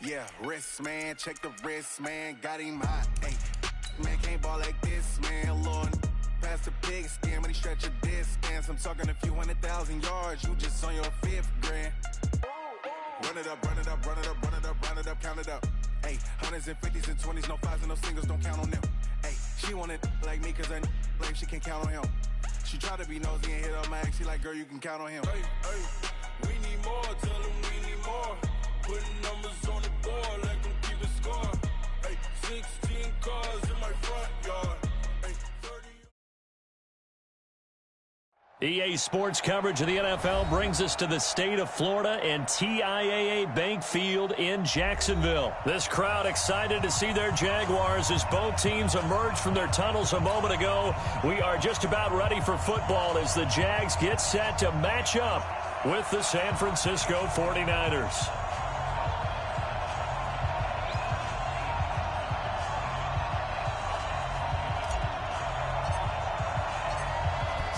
Yeah, wrist, man, check the wrist, man, got him hot. Hey, man, can't ball like this, man, Lord. Pass the pig skin, but he stretch a distance. I'm talking a few 100,000 yards, you just on your 5th grand. Run it up, run it up, run it up, run it up, run it up, count it up. Hey, hundreds and 50s and 20s, no 5s and no singles, don't count on them. Hey, she want it like me, cause I like she can count on him. She try to be nosy and hit up my ex, she like, girl, you can count on him. Hey, hey, we need more, tell them we need more. Putting numbers on the board, like them keep it score. Hey, 16 cars in my front yard. Hey, 30. EA Sports coverage of the NFL brings us to the state of Florida and TIAA Bank Field in Jacksonville. This crowd excited to see their Jaguars as both teams emerged from their tunnels a moment ago. We are just about ready for football as the Jags get set to match up with the San Francisco 49ers.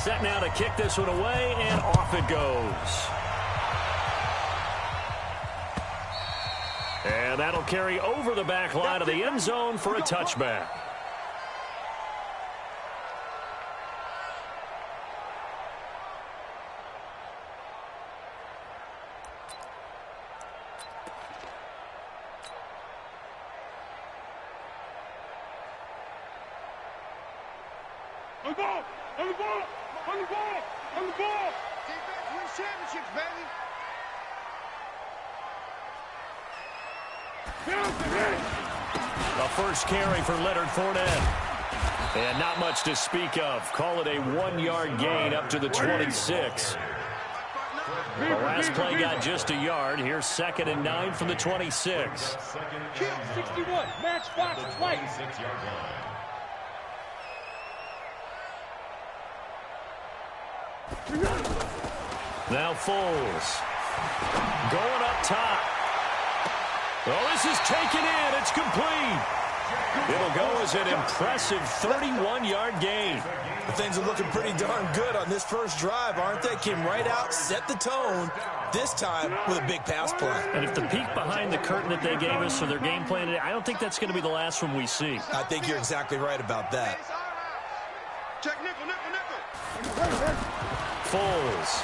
Set now to kick this one away, and off it goes. And that'll carry over the back line of the end zone for a touchback. On the ball! On the ball! On the ball! On the ball! Defense wins championships, baby! The first carry for Leonard Fournette. And not much to speak of. Call it a 1-yard gain up to the 26. The last play got just a yard. Here's 2nd and 9 from the 26. Kill 61. Match box twice. Now Foles. Going up top. Oh, this is taken in. It's complete. It'll go as an impressive 31-yard gain. Things are looking pretty darn good on this first drive, aren't they? Came right out, set the tone, this time with a big pass play. And if the peek behind the curtain that they gave us for their game plan today, I don't think that's going to be the last one we see. I think you're exactly right about that. Check nickel, nickel, nickel. Foles.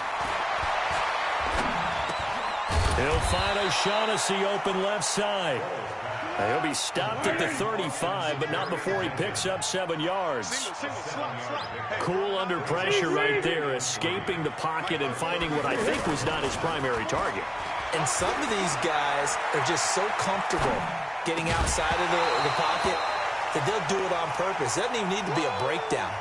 He'll find O'Shaughnessy open left side. He'll be stopped at the 35, but not before he picks up 7 yards. Cool under pressure right there, escaping the pocket and finding what I think was not his primary target. And some of these guys are just so comfortable getting outside of the pocket that they'll do it on purpose. It doesn't even need to be a breakdown.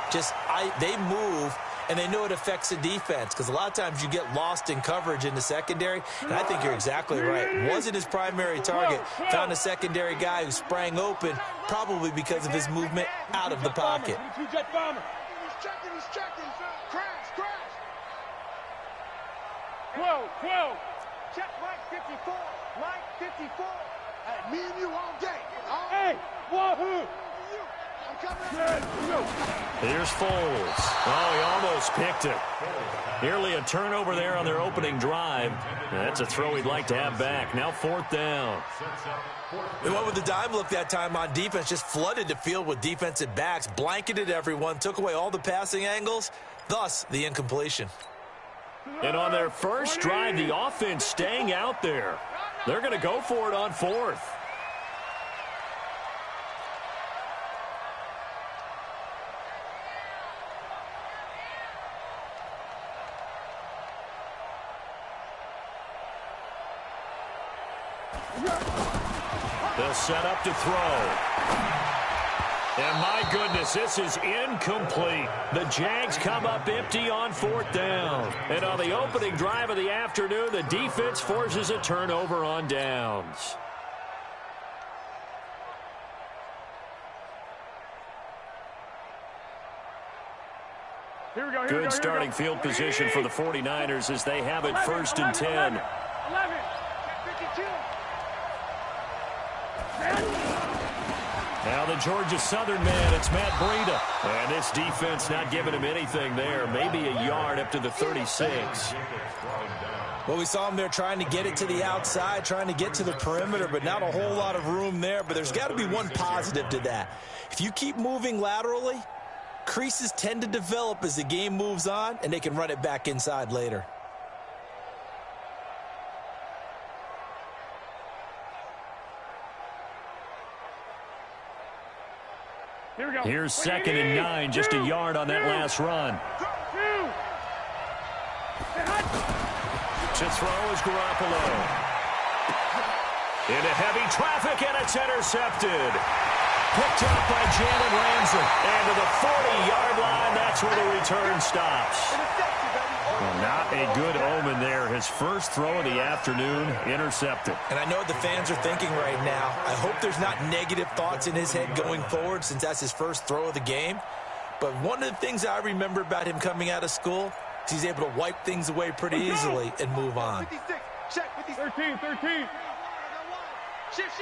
They move, and they know it affects the defense because a lot of times you get lost in coverage in the secondary, and I think you're exactly right. Wasn't his primary target. Found a secondary guy who sprang open, probably because of his movement out of the pocket. He's checking. Crash. 12. Check Mike 54. Mike 54. Hey, me and you all day. Hey, wahoo! Here's Foles. Oh, he almost picked it. Nearly a turnover there on their opening drive. That's a throw he'd like to have back. Now 4th down. They went with the dime look that time on defense, just flooded the field with defensive backs, blanketed everyone, took away all the passing angles, thus the incompletion. And on their first drive, the offense staying out there. They're going to go for it on 4th. They'll set up to throw. And my goodness, this is incomplete. The Jags come up empty on 4th down. And on the opening drive of the afternoon, the defense forces a turnover on downs. Good starting field position for the 49ers as they have it 1st and 10. 11. 52. Now the Georgia Southern man, it's Matt Breida. And this defense not giving him anything there. Maybe a yard up to the 36. Well, we saw him there trying to get it to the outside, trying to get to the perimeter, but not a whole lot of room there. But there's got to be one positive to that. If you keep moving laterally, creases tend to develop as the game moves on, and they can run it back inside later. Here we go. Here's 2nd and 9, just a yard on that last run. To throw is Garoppolo. Into heavy traffic, and it's intercepted. Picked up by Jalen Ramsey. And to the 40-yard line, that's where the return stops. Well, not a good omen there. His first throw of the afternoon, intercepted. And I know what the fans are thinking right now. I hope there's not negative thoughts in his head going forward since that's his first throw of the game. But one of the things I remember about him coming out of school is he's able to wipe things away pretty easily and move on. 56. Check. 13. Shift.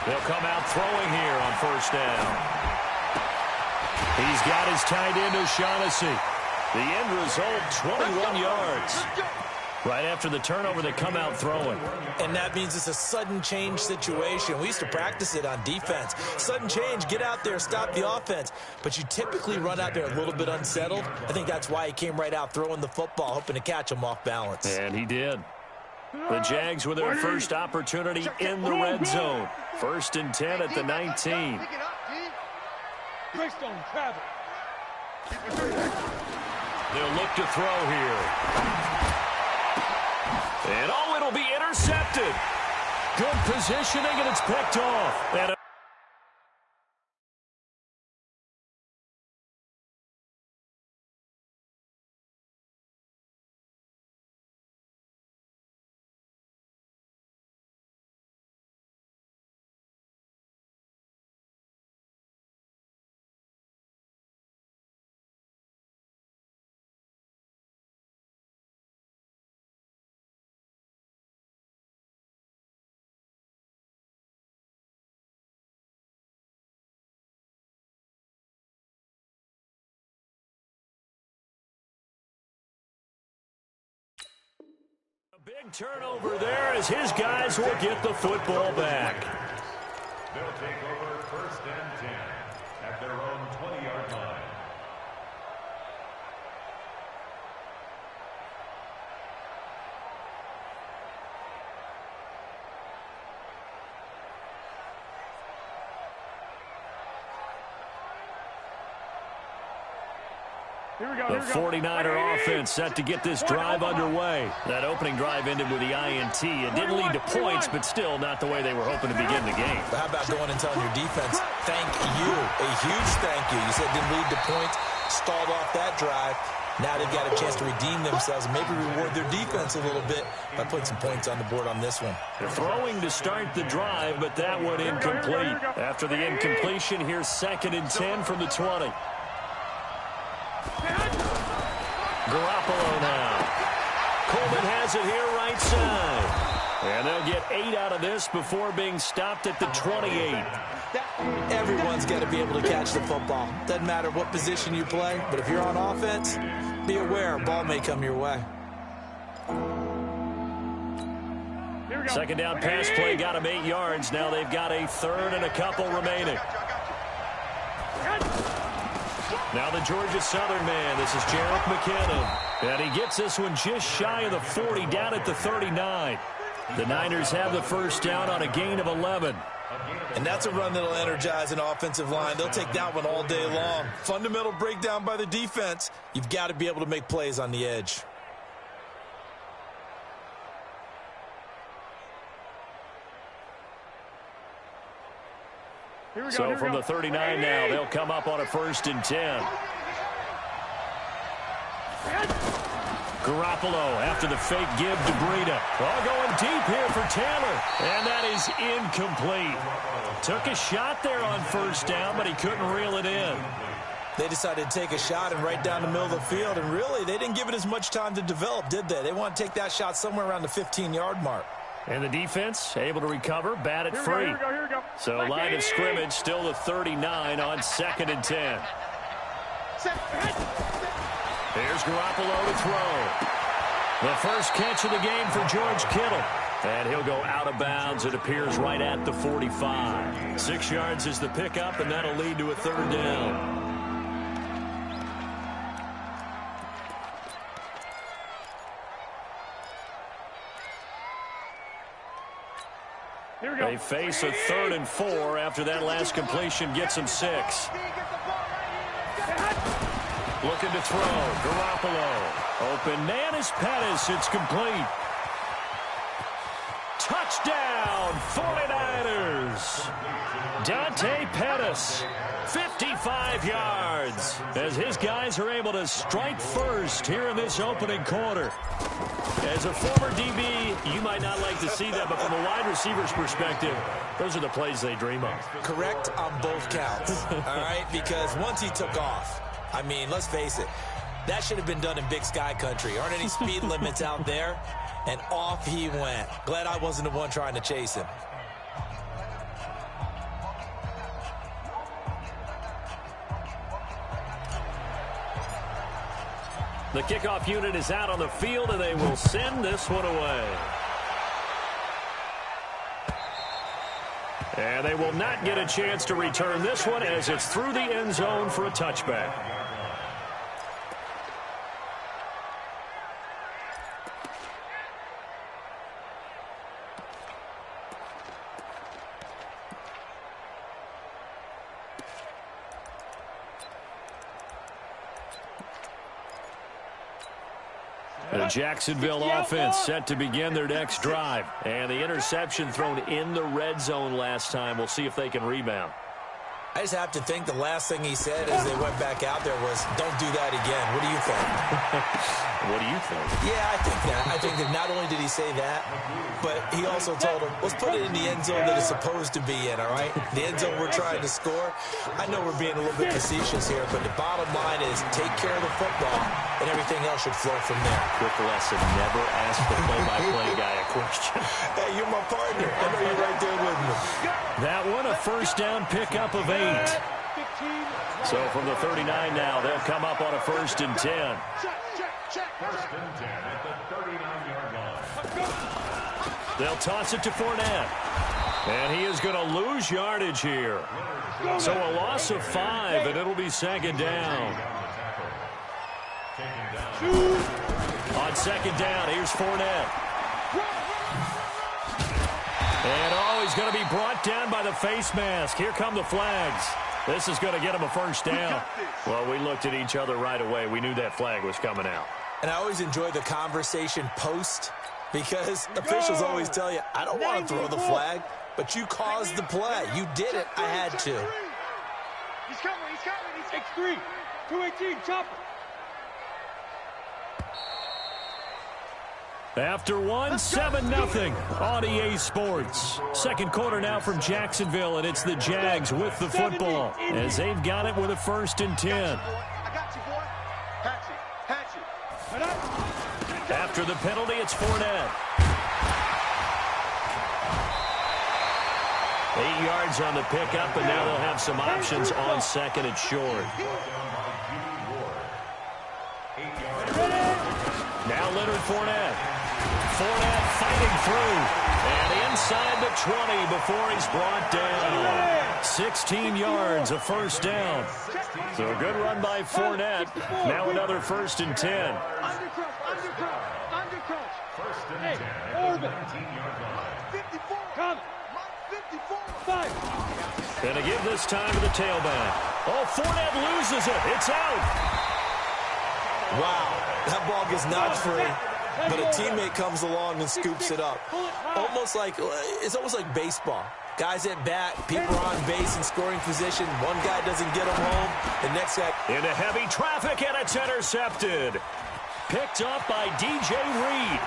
They'll come out throwing here on first down. He's got his tight end O'Shaughnessy. The end result, 21 yards. Right after the turnover, they come out throwing. And that means it's a sudden change situation. We used to practice it on defense. Sudden change, get out there, stop the offense. But you typically run out there a little bit unsettled. I think that's why he came right out throwing the football, hoping to catch him off balance. And he did. The Jags with their first opportunity in the red zone. 1st and 10 at the 19. They'll look to throw here. And it'll be intercepted. Good positioning, and it's picked off. And big turnover there as his guys will get the football back. They'll take over 1st and 10 at their own 20-yard line. The 49er offense set to get this drive underway. That opening drive ended with the INT. It didn't lead to points, but still not the way they were hoping to begin the game. But how about going and telling your defense, thank you, a huge thank you. You said it didn't lead to points, stalled off that drive. Now they've got a chance to redeem themselves and maybe reward their defense a little bit by putting some points on the board on this one. They're throwing to start the drive, but that one incomplete. After the incompletion, here's 2nd and 10 from the 20. Garoppolo now. Coleman has it here right side. And they'll get 8 out of this before being stopped at the 28. Everyone's got to be able to catch the football. Doesn't matter what position you play, but if you're on offense, be aware a ball may come your way. Second down pass play got him 8 yards. Now they've got a 3rd and a couple remaining. Now the Georgia Southern man. This is Jarek McKinnon. And he gets this one just shy of the 40, down at the 39. The Niners have the first down on a gain of 11. And that's a run that'll energize an offensive line. They'll take that one all day long. Fundamental breakdown by the defense. You've got to be able to make plays on the edge. So from the 39 now, they'll come up on a 1st and 10. Garoppolo after the fake give to Breida. All going deep here for Taylor. And that is incomplete. Took a shot there on 1st down, but he couldn't reel it in. They decided to take a shot and right down the middle of the field. And really, they didn't give it as much time to develop, did they? They want to take that shot somewhere around the 15-yard mark. And the defense able to recover, bat it free. Here we go. So line of scrimmage still the 39 on 2nd and 10. Here's Garoppolo to throw. The first catch of the game for George Kittle. And he'll go out of bounds. It appears right at the 45. 6 yards is the pickup, and that'll lead to a 3rd down. Here we go. They face a 3rd and 4 after that last completion gets them 6. Looking to throw. Garoppolo. Open man is Pettis. It's complete. Touchdown, 49ers. Dante Pettis, 55 yards, as his guys are able to strike first here in this opening quarter. As a former DB, you might not like to see that, but from a wide receiver's perspective, those are the plays they dream of. Correct on both counts, all right? Because once he took off, I mean, let's face it, that should have been done in Big Sky country. Aren't any speed limits out there? And off he went. Glad I wasn't the one trying to chase him. The kickoff unit is out on the field, and they will send this one away. And they will not get a chance to return this one as it's through the end zone for a touchback. The Jacksonville offense set to begin their next drive. And the interception thrown in the red zone last time. We'll see if they can rebound. I just have to think the last thing he said as they went back out there was, don't do that again. What do you think? What do you think? Yeah, I think that. I think that not only did he say that, but he also told him, let's put it in the end zone that it's supposed to be in, all right? The end zone we're trying to score. I know we're being a little bit facetious here, but the bottom line is take care of the football, and everything else should flow from there. Quick lesson, never ask the play-by-play guy a question. Hey, you're my partner. I know you're right there with me. That one, a first down pickup of 8. So from the 39 now, they'll come up on a 1st and 10. 1st and 10 at the 39-yard line. They'll toss it to Fournette. And he is going to lose yardage here. So a loss of 5, and it'll be 2nd down. On 2nd down, here's Fournette. And, he's going to be brought down by the face mask. Here come the flags. This is going to get him a 1st down. Well, we looked at each other right away. We knew that flag was coming out. And I always enjoy the conversation post because officials always tell you, I don't want to throw the flag, but you caused the play. You did it. I had to. He's coming. He's 6'3", 218, chopper. After one, 7-0 on EA Sports. Second quarter now from Jacksonville, and it's the Jags with the football as they've got it with a 1st and 10. I got you, boy. Patch it. After the penalty, it's Fournette. 8 yards on the pickup, and now they'll have some options on 2nd and short. Now Leonard Fournette. Fournette fighting through. And inside the 20 before he's brought down. 16 yards, a 1st down. So a good run by Fournette. Now another 1st and 10. Undercrush. 1st and 10 at the 19-yard line. 54. Come. 54. 5. And to give this time to the tailback. Oh, Fournette loses it. It's out. Wow, that ball gets knocked free, but a teammate comes along and scoops it up. It's almost like baseball. Guys at bat, people are on base in scoring position. One guy doesn't get them home, the next guy into heavy traffic, and it's intercepted. Picked up by DJ Reed.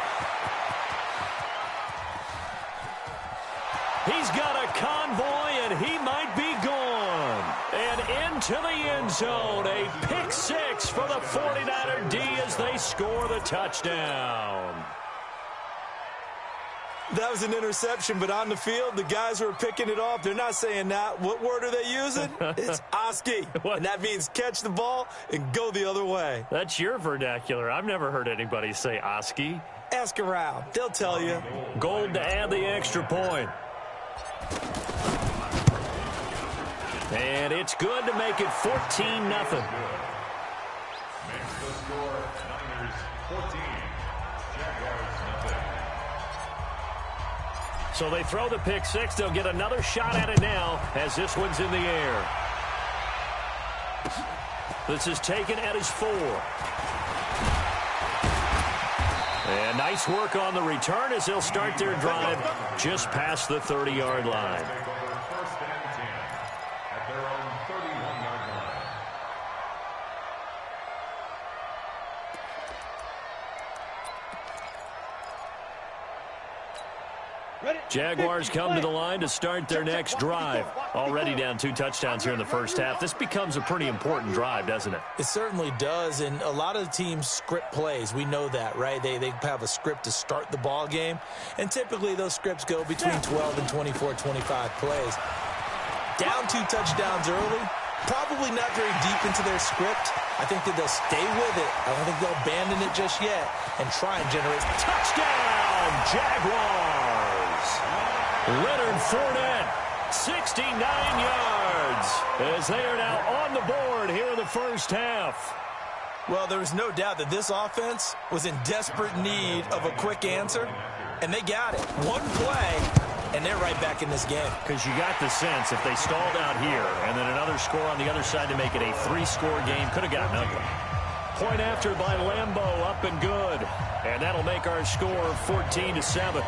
He's got a convoy, and he might be gone. And into the end zone, a pick 6 for the 49er D as they score the touchdown. That was an interception, but on the field, the guys who are picking it off, they're not saying that. What word are they using? It's Oski, and that means catch the ball and go the other way. That's your vernacular. I've never heard anybody say Oski. Ask around. They'll tell you. Gold to add the extra point. And it's good to make it 14-0. Makes the score Niners 14, Jaguars nothing. So they throw the pick six. They'll get another shot at it now as this one's in the air. This is taken at his 4. And nice work on the return as they'll start their drive just past the 30-yard line. Take over first and 10 at their own 31-yard line. Jaguars come to the line to start their next drive. Already down 2 touchdowns here in the first half. This becomes a pretty important drive, doesn't it? It certainly does, and a lot of the teams script plays. We know that, right? They have a script to start the ball game, and typically those scripts go between 12 and 24, 25 plays. Down 2 touchdowns early, probably not very deep into their script. I think that they'll stay with it. I don't think they'll abandon it just yet and try and generate touchdown, Jaguars. Leonard Fournette, 69 yards, as they are now on the board here in the first half. Well, there was no doubt that this offense was in desperate need of a quick answer, and they got it. One play, and they're right back in this game. Because you got the sense if they stalled out here and then another score on the other side to make it a 3-score game, could have gotten ugly. Point after by Lambeau, up and good. And that'll make our score 14-7.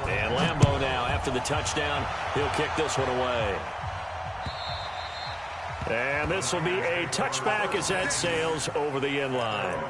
And Lambeau now, after the touchdown, he'll kick this one away. And this will be a touchback as that sails over the end line.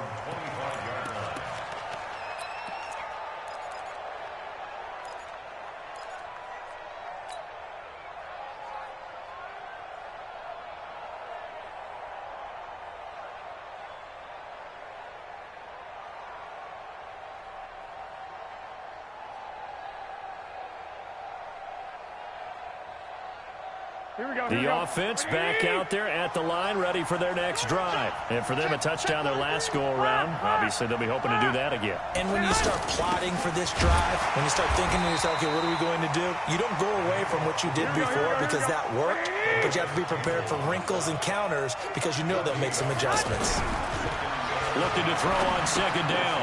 The offense back out there at the line, ready for their next drive. And for them, a touchdown their last go-around. Obviously, they'll be hoping to do that again. And when you start plotting for this drive, when you start thinking to yourself, okay, what are we going to do? You don't go away from what you did before because that worked, but you have to be prepared for wrinkles and counters because you know they'll make some adjustments. Looking to throw on second down.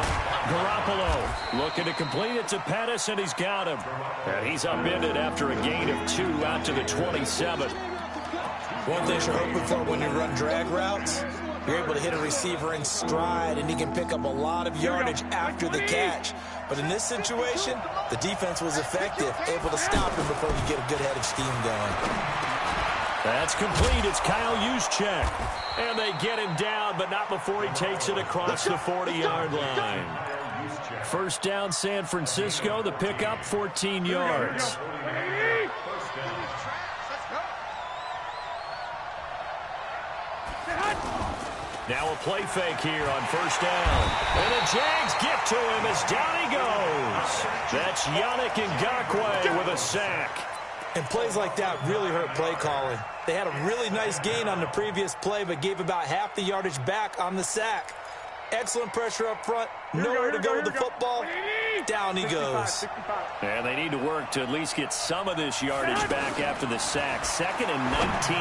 Garoppolo looking to complete it to Pettis, and he's got him. And he's upended after a gain of 2 out to the 27. One thing you're hoping for when you run drag routes, you're able to hit a receiver in stride, and he can pick up a lot of yardage after the catch. But in this situation, the defense was effective, able to stop him before he get a good head of steam going. That's complete. It's Kyle Juszczyk. And they get him down, but not before he takes it across the 40-yard line. First down, San Francisco. The pickup, 14 yards. Now a play fake here on first down. And the Jags get to him as down he goes. That's Yannick Ngakoue with a sack. And plays like that really hurt play calling. They had a really nice gain on the previous play, but gave about half the yardage back on the sack. Excellent pressure up front. Nowhere to go with the football. Down he goes. And they need to work to at least get some of this yardage back after the sack. 2nd and 19.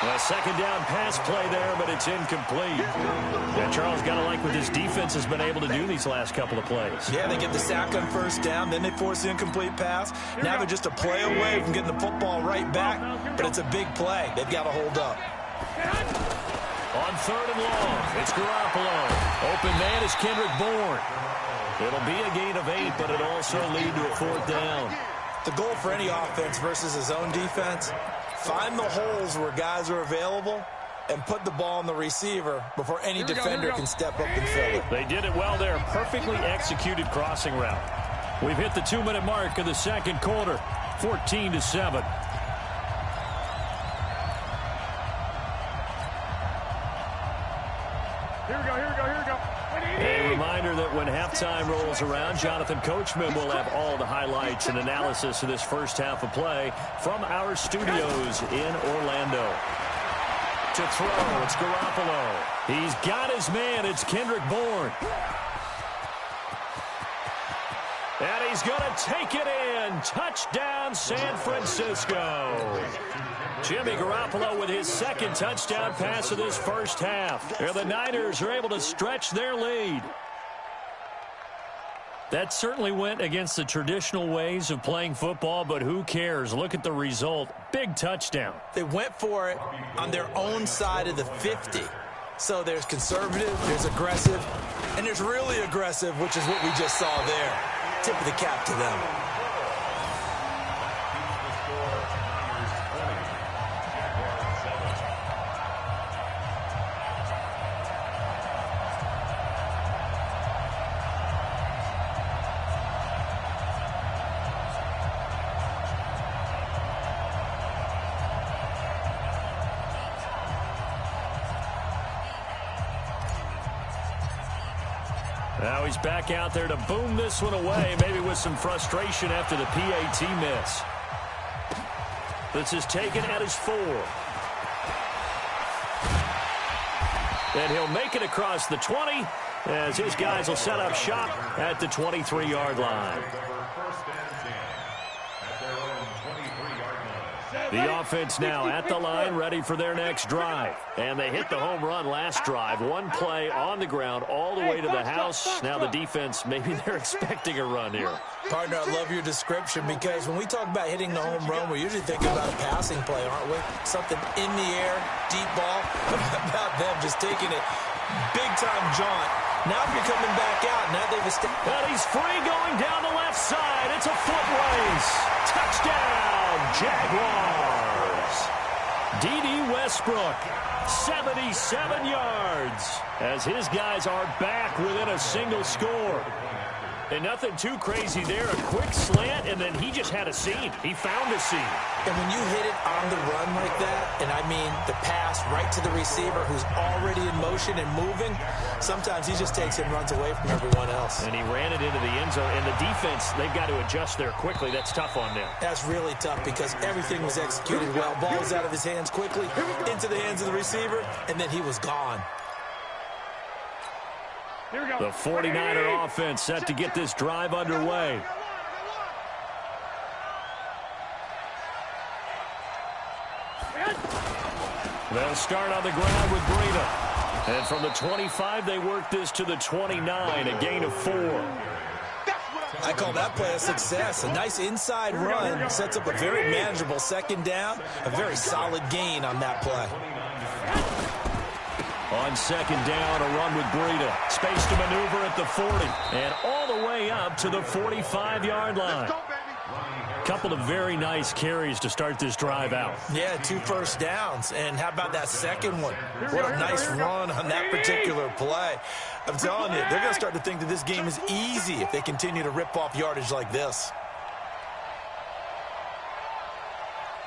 A second down pass play there, but it's incomplete. Yeah, Charles, got to like what this defense has been able to do these last couple of plays. Yeah, they get the sack on first down, then they force the incomplete pass. Now they're just a play away from getting the football right back, but it's a big play. They've got to hold up. On 3rd and long, it's Garoppolo. Open man is Kendrick Bourne. It'll be a gain of 8, but it'll also lead to a 4th down. The goal for any offense versus his own defense, find the holes where guys are available and put the ball on the receiver before any defender can step up and fill it. They did it well there. Perfectly executed crossing route. We've hit the 2-minute mark of the second quarter. 14-7. Here we go. A reminder that when halftime rolls around, Jonathan Coachman will have all the highlights and analysis of this first half of play from our studios in Orlando. To throw, it's Garoppolo. He's got his man. It's Kendrick Bourne. And he's going to take it in. Touchdown, San Francisco. Jimmy Garoppolo with his second touchdown pass of this first half. And the Niners are able to stretch their lead. That certainly went against the traditional ways of playing football, but who cares? Look at the result. Big touchdown. They went for it on their own side of the 50. So there's conservative, there's aggressive, and there's really aggressive, which is what we just saw there. Tip of the cap to them. Now he's back out there to boom this one away, maybe with some frustration after the PAT miss. This is taken at his 4. And he'll make it across the 20 as his guys will set up shop at the 23-yard line. The offense now at the line, ready for their next drive. And they hit the home run last drive. One play on the ground all the way to the house. Now the defense, maybe they're expecting a run here. Partner, I love your description because when we talk about hitting the home run, we're usually thinking about a passing play, aren't we? Something in the air, deep ball. How about them just taking it big-time jaunt? Now if you're coming back out, now they've established. And he's free going down the left side. It's a foot race. Touchdown, Jaguars. D.D. Westbrook, 77 yards, as his guys are back within a single score. And nothing too crazy there. A quick slant, and then he just had a seam. He found a seam. And when you hit it on the run like that, and I mean the pass right to the receiver who's already in motion and moving, sometimes he just takes it and runs away from everyone else. And he ran it into the end zone. And the defense, they've got to adjust there quickly. That's tough on them. That's really tough because everything was executed well. Ball was out of his hands quickly, into the hands of the receiver, and then he was gone. The 49er offense set to get this drive underway. They'll start on the ground with Breida. And from the 25, they work this to the 29, a gain of 4. I call that play a success. A nice inside run sets up a very manageable second down, a very solid gain on that play. On second down, a run with Breida. Space to maneuver at the 40. And all the way up to the 45-yard line. Couple of very nice carries to start this drive out. Yeah, 2 first downs. And how about that second one? What a nice run on that particular play. I'm telling you, they're going to start to think that this game is easy if they continue to rip off yardage like this.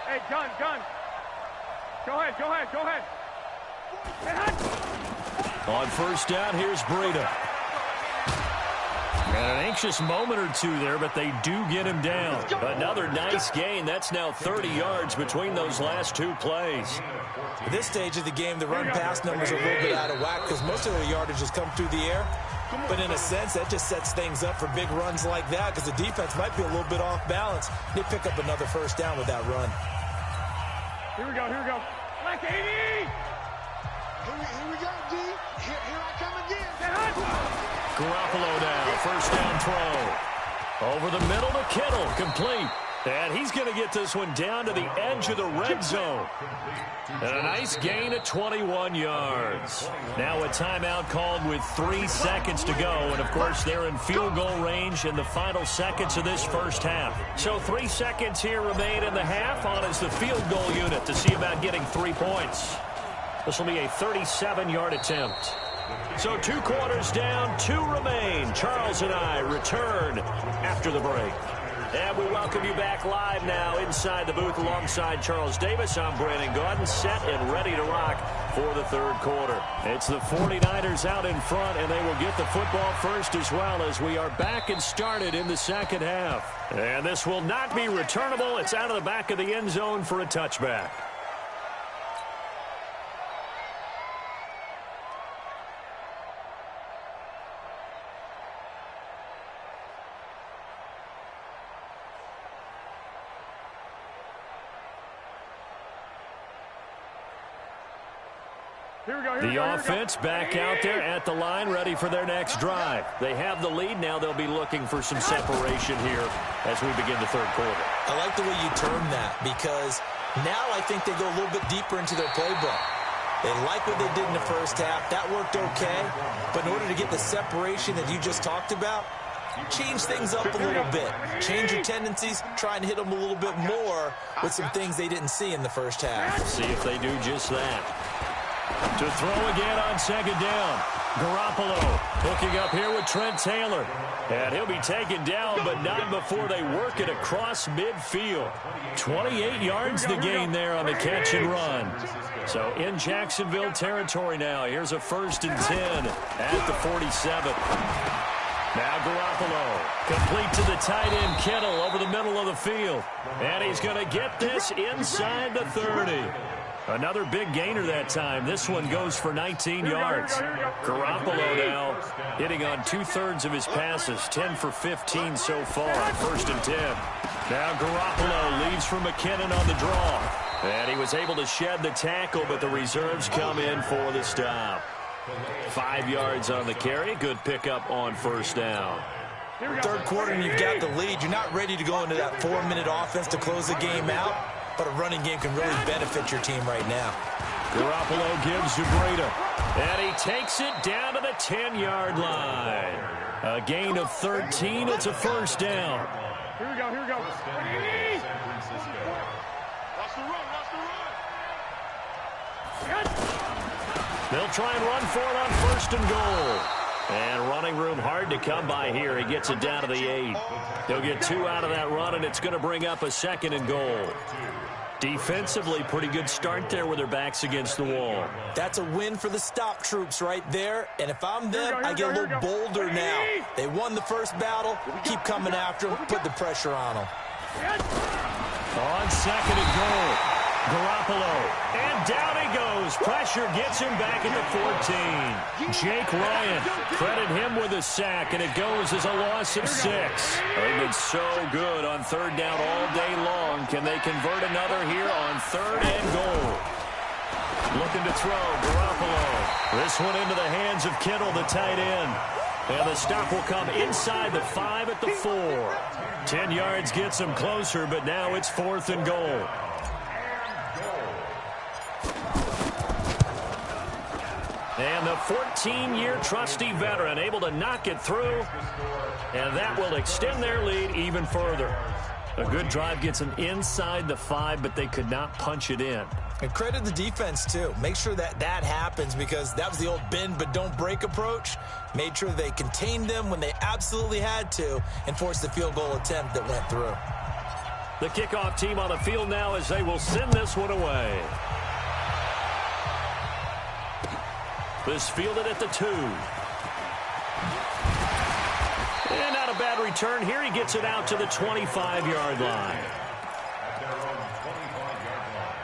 Hey, gun. Go ahead. On first down, here's Breida. And an anxious moment or two there, but they do get him down. Another nice gain. That's now 30 yards between those last 2 plays. At this stage of the game, the run-pass numbers are a little bit out of whack because most of the yardage has come through the air. But in a sense, that just sets things up for big runs like that because the defense might be a little bit off balance. They pick up another first down with that run. Here we go. Like 80! Here we go, D. Here I come again. Garoppolo now, first down throw. Over the middle to Kittle, complete. And he's going to get this one down to the edge of the red zone. And a nice gain of 21 yards. Now a timeout called with 3 seconds to go. And, of course, they're in field goal range in the final seconds of this first half. So 3 seconds here remain in the half. On is the field goal unit to see about getting 3 points. This will be a 37-yard attempt. So 2 quarters down, 2 remain. Charles and I return after the break. And we welcome you back live now inside the booth alongside Charles Davis. I'm Brandon Gaudin, set and ready to rock for the third quarter. It's the 49ers out in front, and they will get the football first as well as we are back and started in the second half. And this will not be returnable. It's out of the back of the end zone for a touchback. The offense back out there at the line, ready for their next drive. They have the lead. Now they'll be looking for some separation here as we begin the third quarter. I like the way you term that because now I think they go a little bit deeper into their playbook. They like what they did in the first half. That worked okay. But in order to get the separation that you just talked about, change things up a little bit. Change your tendencies. Try and hit them a little bit more with some things they didn't see in the first half. See if they do just that. To throw again on second down. Garoppolo hooking up here with Trent Taylor. And he'll be taken down, but not before they work it across midfield. 28 yards the gain there on the catch and run. So in Jacksonville territory now. Here's a 1st and 10 at the 47. Now Garoppolo, complete to the tight end Kittle over the middle of the field. And he's going to get this inside the 30. Another big gainer that time. This one goes for 19 yards. Garoppolo now hitting on 2/3 of his passes. 10 for 15 so far. 1st and 10. Now Garoppolo leads from McKinnon on the draw. And he was able to shed the tackle, but the reserves come in for the stop. 5 yards on the carry. Good pickup on 1st down. Third quarter and you've got the lead. You're not ready to go into that 4-minute offense to close the game out. But a running game can really benefit your team right now. Garoppolo gives to Breda. And he takes it down to the 10-yard line. A gain of 13. It's a 1st down. Here we go, here we go. Watch the run, watch the run. They'll try and run for it on 1st and goal. And running room hard to come by here. He gets it down to the 8. He'll get 2 out of that run, and it's going to bring up a 2nd and goal. Defensively, pretty good start there with their backs against the wall. That's a win for the stop troops right there. And if I'm them, I get a little bolder now. They won the first battle. Keep coming after them. Put the pressure on them. On 2nd and goal. Garoppolo. And down he goes. Pressure gets him back at the 14. Jake Ryan. Credit him with a sack, and it goes as a loss of 6. They've been so good on 3rd down all day long. Can they convert another here on 3rd and goal? Looking to throw. Garoppolo. This one into the hands of Kittle, the tight end. And the stop will come inside the 5 at the 4. 10 yards gets him closer, but now it's 4th and goal. And the 14-year trusty veteran able to knock it through. And that will extend their lead even further. A good drive gets them inside the 5, but they could not punch it in. And credit the defense, too. Make sure that happens because that was the old bend but don't break approach. Made sure they contained them when they absolutely had to and forced the field goal attempt that went through. The kickoff team on the field now as they will send this one away. This fielded at the 2. And not a bad return here. He gets it out to the 25-yard line. At their own 25-yard line.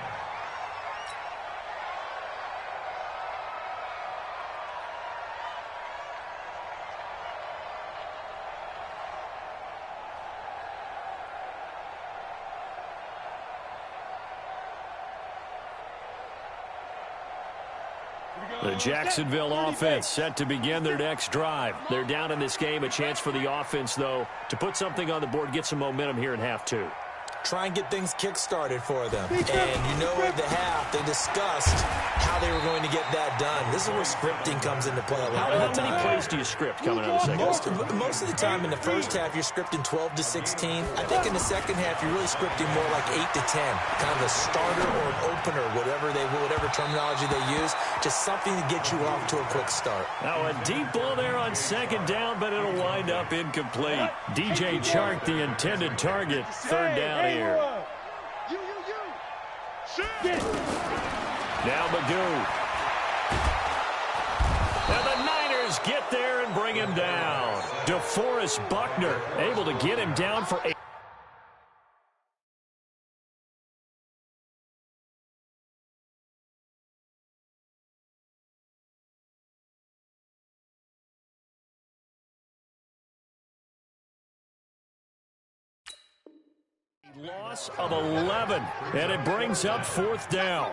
The Jacksonville offense set to begin their next drive. They're down in this game. A chance for the offense, though, to put something on the board, get some momentum here in half 2. Try and get things kick-started for them. And you know at the half, they discussed how they were going to get that done. This is where scripting comes into play a lot of the time. How many plays do you script coming out of the second half? Most of the time in the first half, you're scripting 12 to 16. I think in the second half, you're really scripting more like 8 to 10. Kind of a starter or an opener, whatever terminology they use. Just something to get you off to a quick start. Now a deep ball there on 2nd down, but it'll wind up incomplete. DJ Chark, the intended target. 3rd down here. Now Magoo get there and bring him down. DeForest Buckner able to get him down for 8. Loss of 11, and it brings up 4th down.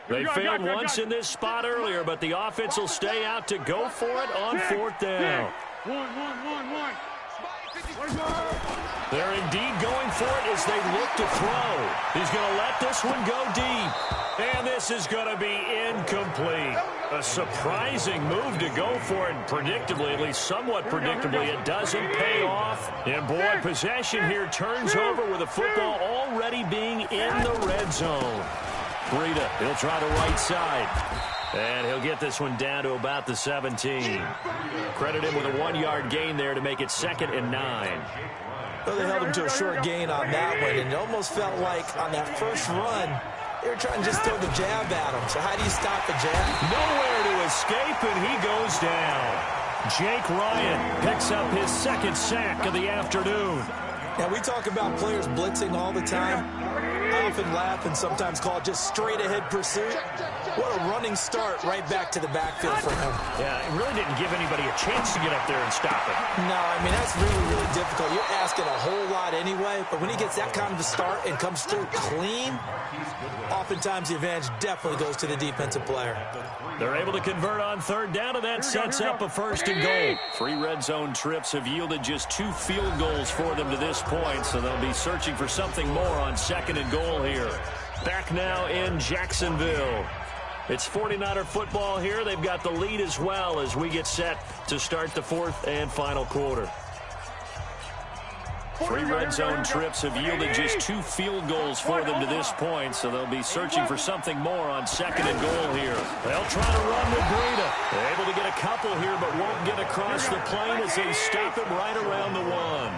They failed once in this spot earlier, but the offense will stay out to go for it on 4th down. One. They're indeed going for it as they look to throw. He's going to let this one go deep. And this is going to be incomplete. A surprising move to go for it. Predictably, at least somewhat predictably, it doesn't pay off. And boy, possession here turns over with the football already being in the red zone. Breida, he'll try the right side. And he'll get this one down to about the 17. Credit him with a 1-yard gain there to make it 2nd and 9. Well, they held him to a short gain on that one, and it almost felt like on that first run, they were trying to just throw the jab at him. So how do you stop a jab? Nowhere to escape, and he goes down. Jake Ryan picks up his 2nd sack of the afternoon. Now, we talk about players blitzing all the time. I often laugh and sometimes call it just straight-ahead pursuit. What a running start right back to the backfield for him. Yeah, it really didn't give anybody a chance to get up there and stop it. No, I mean, that's really, really difficult. You're asking a whole lot anyway, but when he gets that kind of a start and comes through clean, oftentimes the advantage definitely goes to the defensive player. They're able to convert on 3rd down, and that sets up a 1st and goal. 3 red zone trips have yielded just 2 field goals for them to this point, so they'll be searching for something more on 2nd and goal here. Back now in Jacksonville. It's 49er football here. They've got the lead as well as we get set to start the 4th and final quarter. 3 red zone trips have yielded just 2 field goals for them to this point, so they'll be searching for something more on 2nd and goal here. They'll try to run with Breida. They're able to get a couple here, but won't get across the plane as they stop him right around the 1.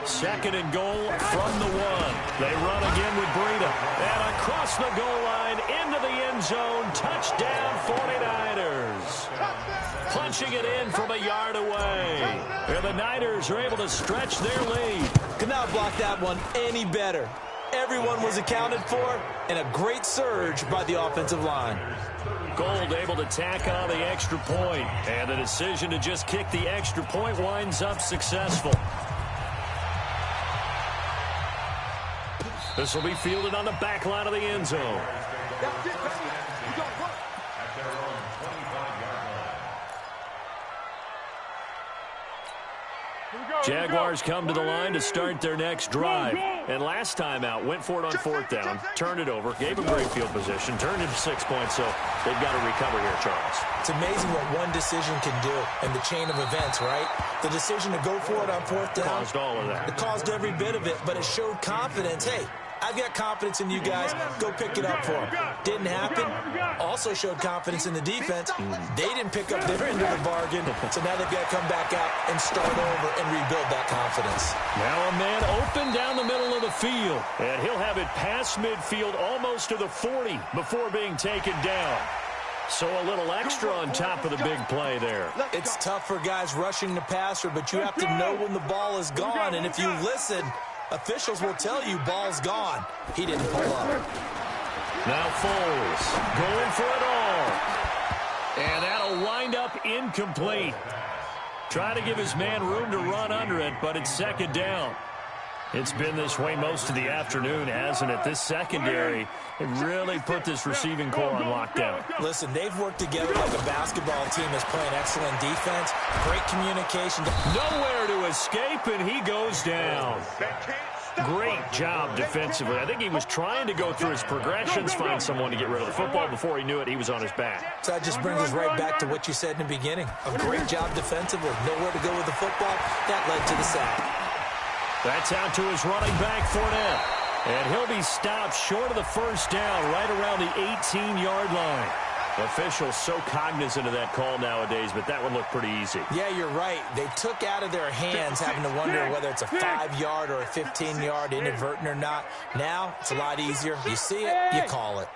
2nd and goal from the 1. They run again with Breida. And across the goal line into the end zone. Touchdown 49ers. Punching it in from a yard away. And the Niners are able to stretch their lead. Could not block that one any better. Everyone was accounted for, and a great surge by the offensive line. Gold able to tack on the extra point. And the decision to just kick the extra point winds up successful. This will be fielded on the back line of the end zone. That's it, baby. You don't work. At their own 25-yard line. Jaguars come to the line to start their next drive. And last time out, went for it on 4th down, turned it over, gave them great field position, turned into 6 points, so they've got to recover here, Charles. It's amazing what one decision can do in the chain of events, right? The decision to go for it on 4th down. Caused all of that. It caused every bit of it, but it showed confidence. Hey, I've got confidence in you guys. Go pick it up for them. Didn't happen. Also showed confidence in the defense. They didn't pick up their end of the bargain, so now they've got to come back out and start over and rebuild that confidence. Now a man open down the middle of the field, and he'll have it past midfield almost to the 40 before being taken down. So a little extra on top of the big play there. It's tough for guys rushing the passer, but you have to know when the ball is gone, and if you listen, officials will tell you ball's gone. He didn't pull up. Now Foles going for it all. And that'll wind up incomplete. Try to give his man room to run under it, but it's 2nd down. It's been this way most of the afternoon, hasn't it? This secondary, it really put this receiving core on lockdown. Listen, they've worked together like a basketball team that's playing excellent defense, great communication. Nowhere to escape, and he goes down. Great job defensively. I think he was trying to go through his progressions, find someone to get rid of the football. Before he knew it, he was on his back. So that just brings us right back to what you said in the beginning. A great job defensively. Nowhere to go with the football. That led to the sack. That's out to his running back, Fournette. And he'll be stopped short of the 1st down right around the 18-yard line. Officials so cognizant of that call nowadays, but that one looked pretty easy. Yeah, you're right. They took out of their hands having to wonder whether it's a 5-yard or a 15-yard inadvertent or not. Now, it's a lot easier. You see it, you call it.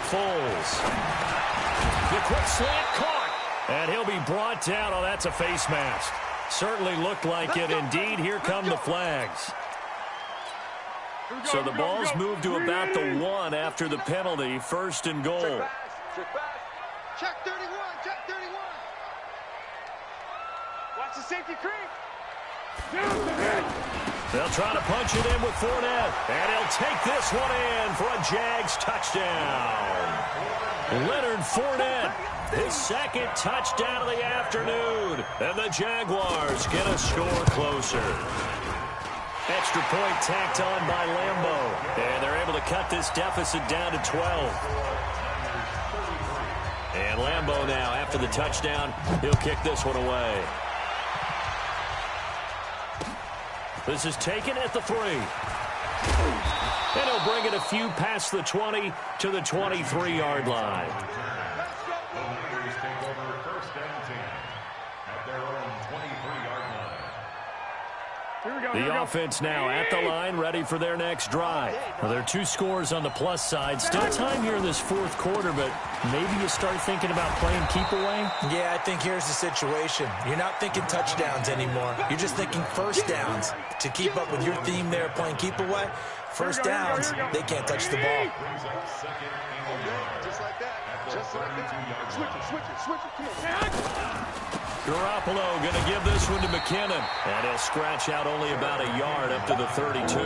Foles. The quick slant caught. And he'll be brought down. Oh, that's a face mask. Certainly looked like it. Indeed, here come the flags. So the ball's moved to about the 1 after the penalty. First and goal. Check 31. Check 31. Watch the safety creep. They'll try to punch it in with Fournette. And he'll take this one in for a Jags touchdown. Leonard Fournette, his second touchdown of the afternoon. And the Jaguars get a score closer. Extra point tacked on by Lambeau. And they're able to cut this deficit down to 12. And Lambeau now, after the touchdown, he'll kick this one away. This is taken at the 3. And he'll bring it a few past the 20 to the 23-yard line. The offense now at the line, ready for their next drive. Well, there are 2 scores on the plus side. Still time here in this fourth quarter, but maybe you start thinking about playing keep away? Yeah, I think here's the situation. You're not thinking touchdowns anymore. You're just thinking first downs. To keep up with your theme there, playing keep away, first downs, they can't touch the ball. Just like that. Just like that. Switch it. Come on. Garoppolo going to give this one to McKinnon. And he'll scratch out only about a yard up to the 32.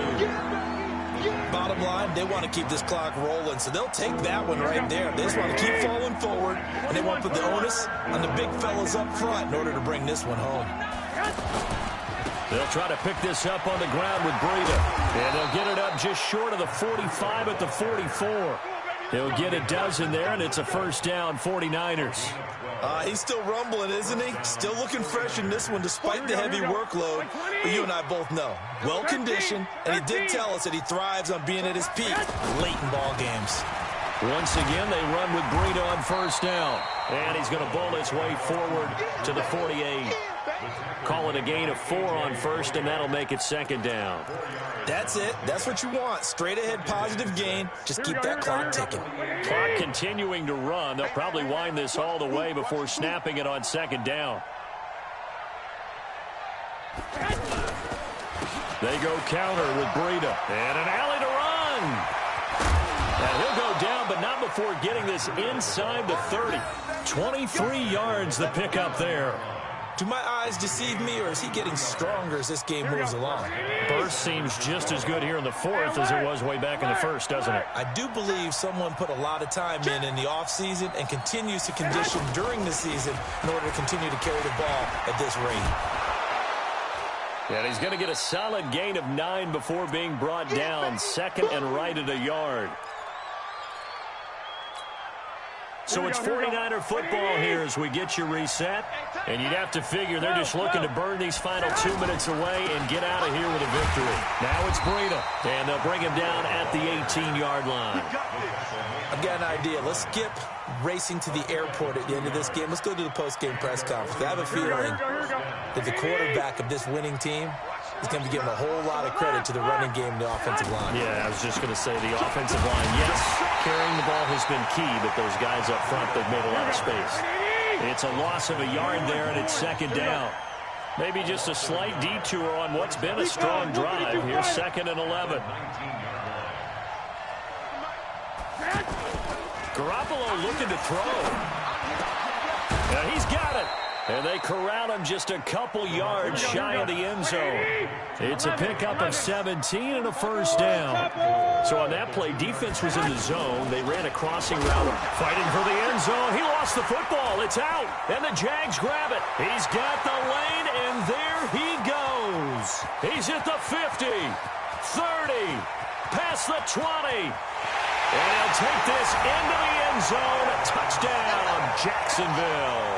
Bottom line, they want to keep this clock rolling, so they'll take that one right there. They just want to keep falling forward, and they want to put the onus on the big fellas up front in order to bring this one home. They'll try to pick this up on the ground with Breida. And they'll get it up just short of the 45 at the 44. He'll get a dozen there, and it's a first down, 49ers. He's still rumbling, isn't he? Still looking fresh in this one despite the heavy workload. But you and I both know, well-conditioned, and he did tell us that he thrives on being at his peak late in ball games. Once again, they run with Breida on first down. And he's going to bowl his way forward to the 48. Call it a gain of 4 on first, and that'll make it second down. That's it. That's what you want. Straight ahead positive gain. Just keep that clock ticking. Clock continuing to run. They'll probably wind this all the way before snapping it on second down. They go counter with Breida. And an alley to run. And he'll go down, but not before getting this inside the 30. 23 yards the pickup there. Do my eyes deceive me, or is he getting stronger as this game moves along? Burst seems just as good here in the fourth as it was way back in the first, doesn't it? I do believe someone put a lot of time in the offseason and continues to condition during the season in order to continue to carry the ball at this rate. And he's going to get a solid gain of 9 before being brought down. Second and right at a yard. So it's 49er football here as we get you reset. And you'd have to figure they're just looking to burn these final 2 minutes away and get out of here with a victory. Now it's Breida, and they'll bring him down at the 18-yard line. I've got an idea. Let's skip racing to the airport at the end of this game. Let's go to the post-game press conference. I have a feeling that the quarterback of this winning team is going to be giving a whole lot of credit to the running game and the offensive line. Yeah, I was just going to say the offensive line, yes, carrying the ball has been key, but those guys up front, they've made a lot of space. It's a loss of a yard there, and it's second down. Maybe just a slight detour on what's been a strong drive. Here's second and 11. Garoppolo looking to throw. And he's got it. And they corral him just a couple yards shy of the end zone. It's a pickup of 17 and a first down. So on that play, defense was in the zone. They ran a crossing route, fighting for the end zone. He lost the football. It's out. And the Jags grab it. He's got the lane, and there he goes. He's at the 50, 30, past the 20. And he'll take this into the end zone. Touchdown, Jacksonville.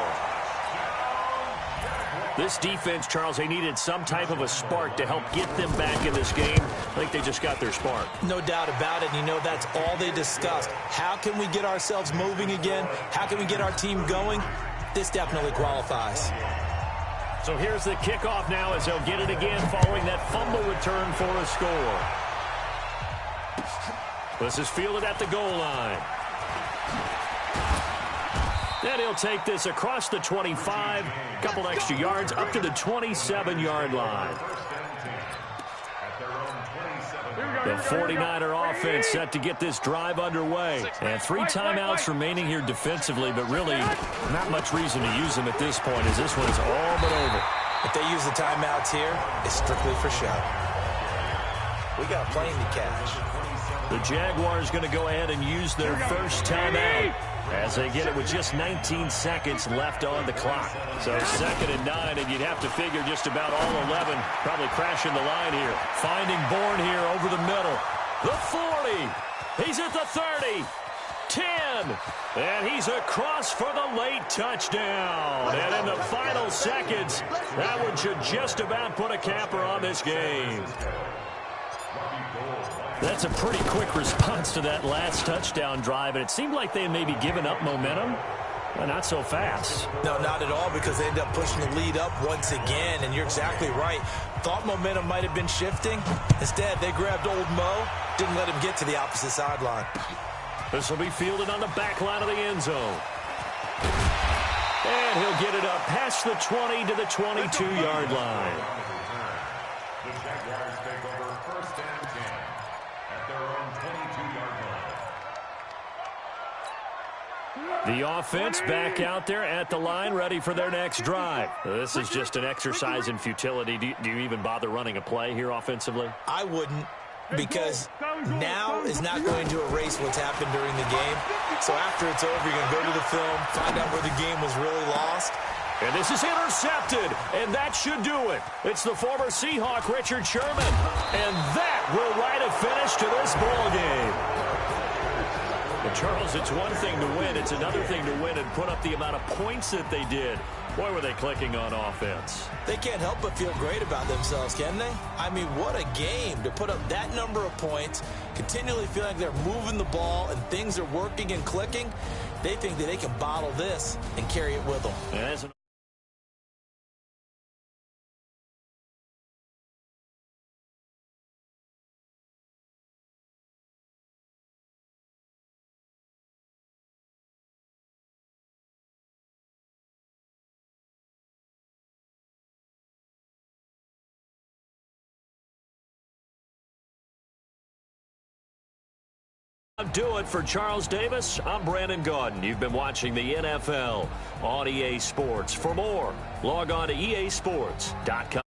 This defense, Charles, they needed some type of a spark to help get them back in this game. I think they just got their spark. No doubt about it. And, that's all they discussed. How can we get ourselves moving again? How can we get our team going? This definitely qualifies. So here's the kickoff now as they'll get it again following that fumble return for a score. This is fielded at the goal line. And he'll take this across the 25, a couple extra yards, up to the 27-yard line. The 49er offense set to get this drive underway. And 3 timeouts remaining here defensively, but really not much reason to use them at this point as this one is all but over. If they use the timeouts here, it's strictly for show. We got a plane to catch. The Jaguars going to go ahead and use their first timeout as they get it with just 19 seconds left on the clock. So 2nd and 9, and you'd have to figure just about all 11 probably crashing the line here. Finding Bourne here over the middle. The 40. He's at the 30. 10. And he's across for the late touchdown. And in the final seconds, that one should just about put a capper on this game. That's a pretty quick response to that last touchdown drive, and it seemed like they had maybe given up momentum. Well, not so fast. No, not at all, because they ended up pushing the lead up once again, and you're exactly right. Thought momentum might have been shifting. Instead, they grabbed old Mo, didn't let him get to the opposite sideline. This will be fielded on the back line of the end zone. And he'll get it up past the 20 to the 22-yard line. The Jaguars take over 1st and 10 at their own 22-yard line. The offense back out there at the line, ready for their next drive. This is just an exercise in futility. Do you even bother running a play here offensively? I wouldn't, because now is not going to erase what's happened during the game. So after it's over, you're going to go to the film, find out where the game was really lost. And this is intercepted, and that should do it. It's the former Seahawk, Richard Sherman. And that will write a finish to this ball game. But Charles, it's one thing to win. It's another thing to win and put up the amount of points that they did. Boy, were they clicking on offense. They can't help but feel great about themselves, can they? I mean, what a game to put up that number of points, continually feeling like they're moving the ball and things are working and clicking. They think that they can bottle this and carry it with them. And do it for Charles Davis. I'm Brandon Gaudin. You've been watching the NFL on EA Sports. For more, log on to easports.com.